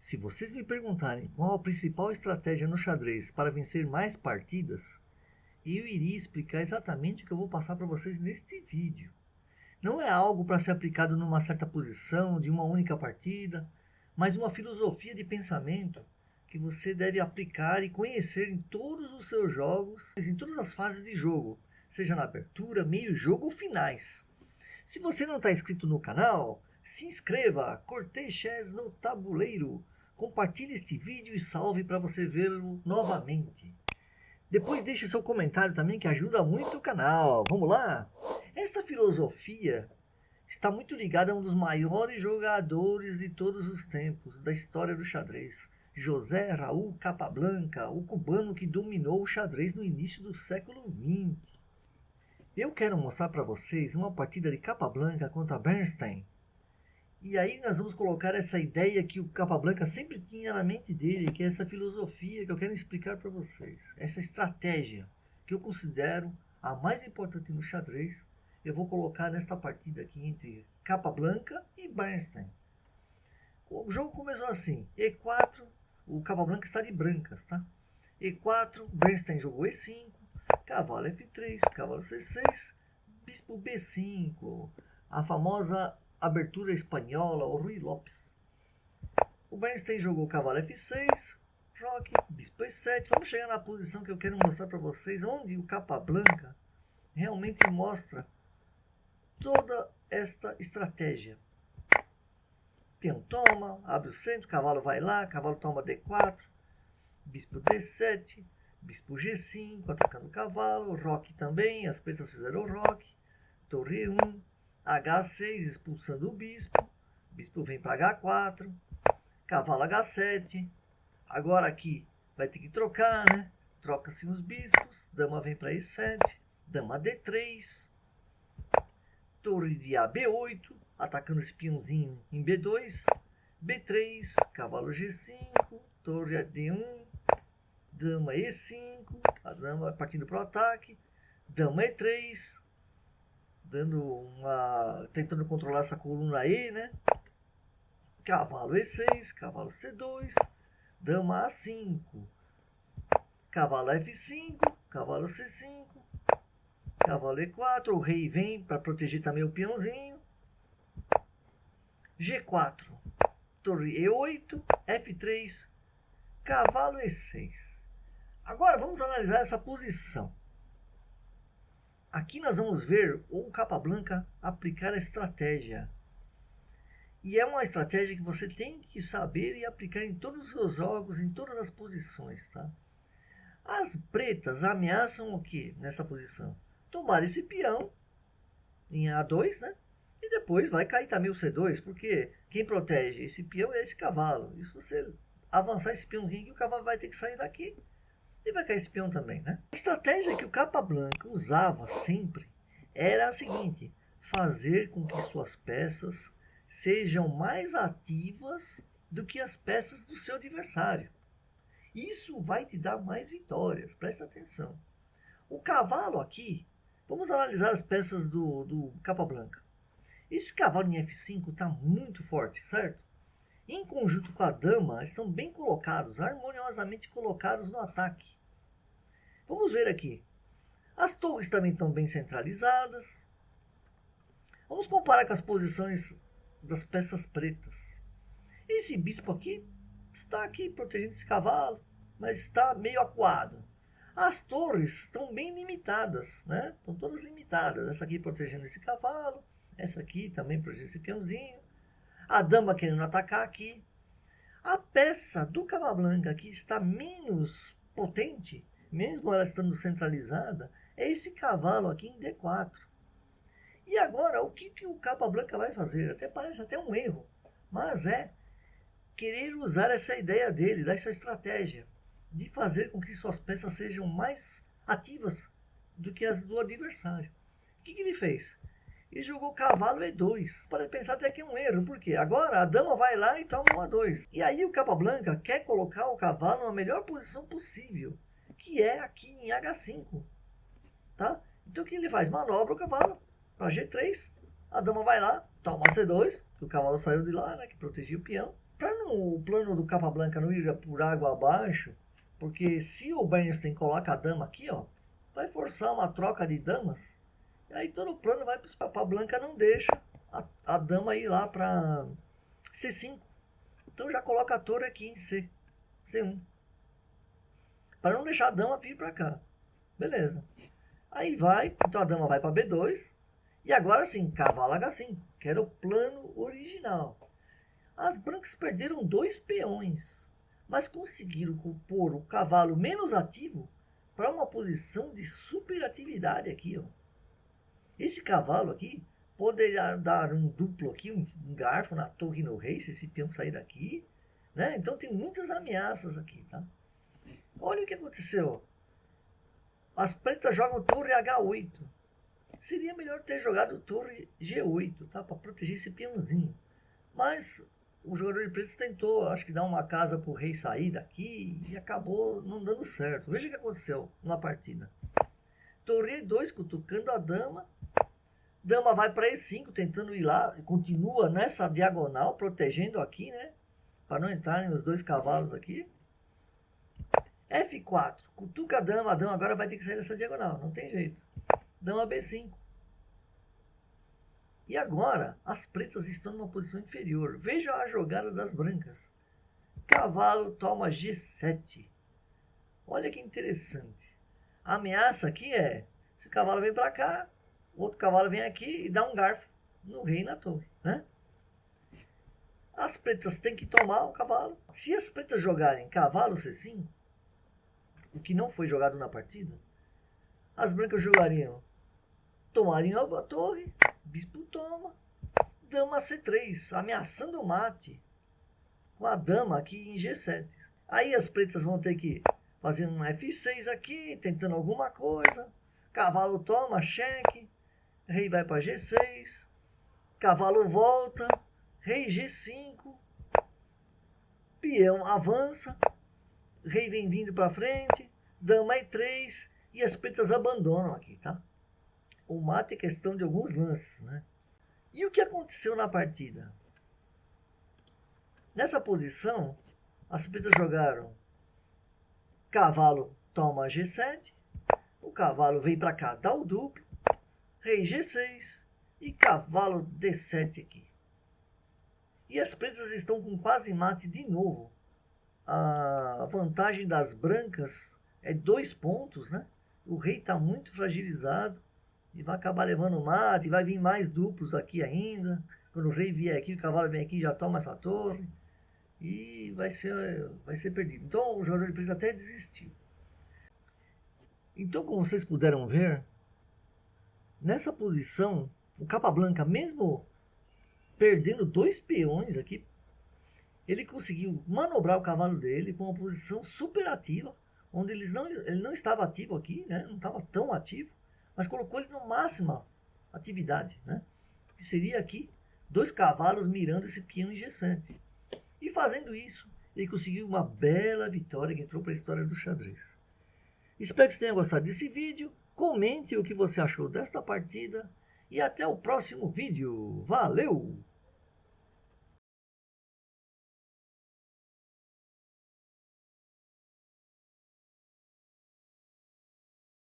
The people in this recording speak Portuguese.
Se vocês me perguntarem qual a principal estratégia no xadrez para vencer mais partidas, eu iria explicar exatamente o que eu vou passar para vocês neste vídeo. Não é algo para ser aplicado numa certa posição, de uma única partida, mas uma filosofia de pensamento que você deve aplicar e conhecer em todos os seus jogos, em todas as fases de jogo, seja na abertura, meio jogo ou finais. Se você não está inscrito no canal, se inscreva, Cortei Chess no tabuleiro, compartilhe este vídeo e salve para você vê-lo novamente. Depois deixe seu comentário também que ajuda muito o canal. Vamos lá? Essa filosofia está muito ligada a um dos maiores jogadores de todos os tempos da história do xadrez, José Raul Capablanca, o cubano que dominou o xadrez no início do século XX. Eu quero mostrar para vocês uma partida de Capablanca contra Bernstein. E aí nós vamos colocar essa ideia que o Capablanca sempre tinha na mente dele, que é essa filosofia que eu quero explicar para vocês. Essa estratégia que eu considero a mais importante no xadrez, eu vou colocar nesta partida aqui entre Capablanca e Bernstein. O jogo começou assim, E4, o Capablanca está de brancas, tá? E4, Bernstein jogou E5, cavalo F3, cavalo C6, bispo B5, a famosa abertura espanhola, o Ruy Lopes. O Bernstein jogou cavalo F6, roque, bispo E7. Vamos chegar na posição que eu quero mostrar para vocês, onde o Capablanca realmente mostra toda esta estratégia. Peão toma, abre o centro, cavalo vai lá, cavalo toma D4, bispo D7, bispo G5, atacando o cavalo, roque também, as peças fizeram roque, torre E1, H6, expulsando o bispo vem para H4, cavalo H7, agora aqui vai ter que trocar, né? Troca-se os bispos, dama vem para E7, dama D3, torre de AB8, atacando esse peãozinho em B2, B3, cavalo G5, torre D1, dama E5, a dama partindo para o ataque, dama E3, tentando controlar essa coluna E, né? Cavalo E6, cavalo C2, dama A5, cavalo F5, cavalo C5, cavalo E4, o rei vem para proteger também o peãozinho, G4, torre E8, F3, cavalo E6. Agora vamos analisar essa posição. Aqui nós vamos ver o Capablanca aplicar a estratégia. E é uma estratégia que você tem que saber e aplicar em todos os seus jogos, em todas as posições, tá? As pretas ameaçam o que nessa posição? Tomar esse peão em A2, né? E depois vai cair também o C2, porque quem protege esse peão é esse cavalo. E se você avançar esse peãozinho aqui, o cavalo vai ter que sair daqui. E vai cair esse peão também, né? A estratégia que o Capablanca usava sempre era a seguinte: fazer com que suas peças sejam mais ativas do que as peças do seu adversário. Isso vai te dar mais vitórias, presta atenção. O cavalo aqui, vamos analisar as peças do Capablanca. Esse cavalo em F5 está muito forte, certo? Em conjunto com a dama, eles são bem colocados, harmoniosamente colocados no ataque. Vamos ver aqui. As torres também estão bem centralizadas. Vamos comparar com as posições das peças pretas. Esse bispo aqui está aqui protegendo esse cavalo, mas está meio acuado. As torres estão bem limitadas, né? Estão todas limitadas. Essa aqui protegendo esse cavalo, essa aqui também protegendo esse peãozinho. A dama querendo atacar aqui. A peça do Capablanca que está menos potente, mesmo ela estando centralizada, é esse cavalo aqui em D4. E agora, o que o Capablanca vai fazer? Parece até um erro, mas é querer usar essa ideia dele, dessa estratégia, de fazer com que suas peças sejam mais ativas do que as do adversário. O que ele fez? Ele jogou cavalo E2. Pode pensar até que é um erro, por quê? Agora a dama vai lá e toma um A2. E aí o Capablanca quer colocar o cavalo na melhor posição possível, que é aqui em H5. Tá? Então o que ele faz? Manobra o cavalo para G3. A dama vai lá, toma C2, que o cavalo saiu de lá, né, que protegia o peão. Para o plano do Capablanca não ir por água abaixo, porque se o Bernstein coloca a dama aqui, ó, vai forçar uma troca de damas, e aí todo o plano vai para o Capablanca, não deixa a dama ir lá para C5. Então já coloca a torre aqui em C1. Para não deixar a dama vir para cá. Beleza. Aí vai, então a dama vai para B2. E agora sim, cavalo H5, que era o plano original. As brancas perderam 2 peões, mas conseguiram pôr o cavalo menos ativo para uma posição de superatividade aqui, ó. Esse cavalo aqui poderia dar um duplo aqui, um garfo na torre e no rei, se esse peão sair daqui, né? Então tem muitas ameaças aqui, tá? Olha o que aconteceu. As pretas jogam torre H8. Seria melhor ter jogado torre G8, tá? Para proteger esse peãozinho. Mas o jogador de pretos tentou, acho que dar uma casa para o rei sair daqui e acabou não dando certo. Veja o que aconteceu na partida. Torre E2 cutucando a dama. Dama vai para E5 tentando ir lá. Continua nessa diagonal, protegendo aqui, né? Para não entrarem os 2 cavalos aqui. F4. Cutuca a dama agora vai ter que sair dessa diagonal. Não tem jeito. Dama B5. E agora, as pretas estão numa posição inferior. Veja a jogada das brancas. Cavalo toma G7. Olha que interessante. A ameaça aqui é, se o cavalo vem para cá, o outro cavalo vem aqui e dá um garfo no rei e na torre, né? As pretas têm que tomar o cavalo. Se as pretas jogarem cavalo C5, o que não foi jogado na partida, as brancas tomariam a torre, bispo toma, dama C3, ameaçando o mate com a dama aqui em G7. Aí as pretas vão ter que fazer um F6 aqui, tentando alguma coisa. Cavalo toma, cheque, rei vai para G6, cavalo volta, rei G5, peão avança, rei vem vindo para frente, dama E3 e as pretas abandonam aqui, tá? O mate é questão de alguns lances, né? E o que aconteceu na partida? Nessa posição, as pretas jogaram cavalo toma G7, o cavalo vem para cá, dá o duplo, rei G6 e cavalo D7 aqui. E as pretas estão com quase mate de novo. A vantagem das brancas é 2 pontos, né? O rei está muito fragilizado e vai acabar levando mate, vai vir mais duplos aqui ainda. Quando o rei vier aqui, o cavalo vem aqui, já toma essa torre e vai ser perdido. Então o jogador de pretas até desistiu. Então, como vocês puderam ver, nessa posição, o Capablanca, mesmo perdendo 2 peões aqui, ele conseguiu manobrar o cavalo dele para uma posição super ativa, onde ele não estava ativo aqui, né? Não estava tão ativo, mas colocou ele no máxima atividade, né? Que seria aqui 2 cavalos mirando esse peão ingessante. E fazendo isso, ele conseguiu uma bela vitória que entrou para a história do xadrez. Espero que você tenha gostado desse vídeo. Comente o que você achou desta partida. E até o próximo vídeo. Valeu!